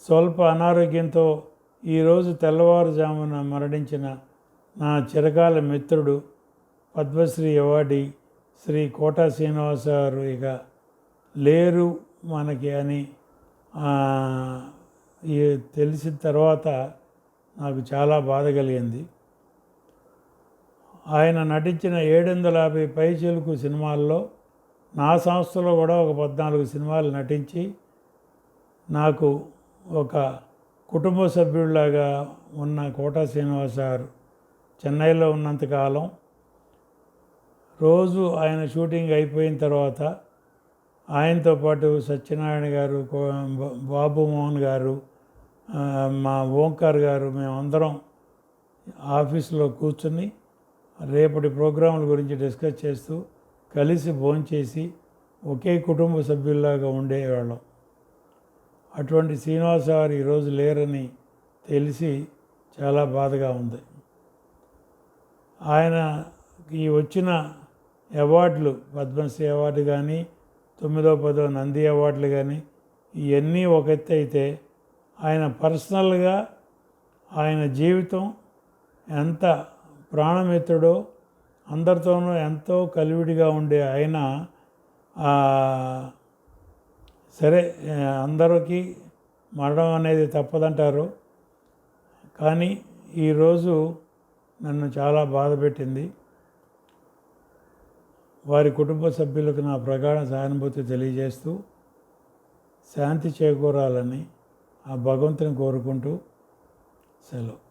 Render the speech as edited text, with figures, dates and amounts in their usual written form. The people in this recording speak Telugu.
స్వల్ప అనారోగ్యంతో ఈరోజు తెల్లవారుజామున మరణించిన నా చిరకాల మిత్రుడు పద్మశ్రీ అవార్డీ శ్రీ కోటా శ్రీనివాస గారు ఇక లేరు మనకి అని తెలిసిన తర్వాత నాకు చాలా బాధ కలిగింది. ఆయన నటించిన 750 పైచిలుకు సినిమాల్లో నా సంస్థలో కూడా ఒక 14 సినిమాలు నటించి నాకు ఒక కుటుంబ సభ్యుడిలాగా ఉన్న కోటా శ్రీనివాస గారు చెన్నైలో ఉన్నంతకాలం రోజు ఆయన షూటింగ్ అయిపోయిన తర్వాత ఆయనతో పాటు సత్యనారాయణ గారు, బాబు మోహన్ గారు, మా ఓంకార్ గారు, మేమందరం ఆఫీసులో కూర్చుని రేపటి ప్రోగ్రాంల గురించి డిస్కస్ చేస్తూ కలిసి భోంచేసి ఒకే కుటుంబ సభ్యుల్లాగా ఉండేవాళ్ళం. అటువంటి శ్రీనివాస గారు ఈరోజు లేరని తెలిసి చాలా బాధగా ఉంది. ఆయనకి వచ్చిన అవార్డులు, పద్మశ్రీ అవార్డు కానీ, 9వ 10వ నంది అవార్డులు కానీ, ఇవన్నీ ఒక ఎత్తు అయితే ఆయన పర్సనల్గా ఆయన జీవితం ఎంత ప్రాణమిత్రుడో, అందరితోనూ ఎంతో కలివిడిగా ఉండే ఆయన సరే అందరికీ మరణం అనేది తప్పదంటారు, కానీ ఈరోజు నన్ను చాలా బాధ పెట్టింది. వారి కుటుంబ సభ్యులకు నా ప్రగాఢ సానుభూతి తెలియజేస్తూ శాంతి చేకూరాలని ఆ భగవంతుని కోరుకుంటూ సెలవు.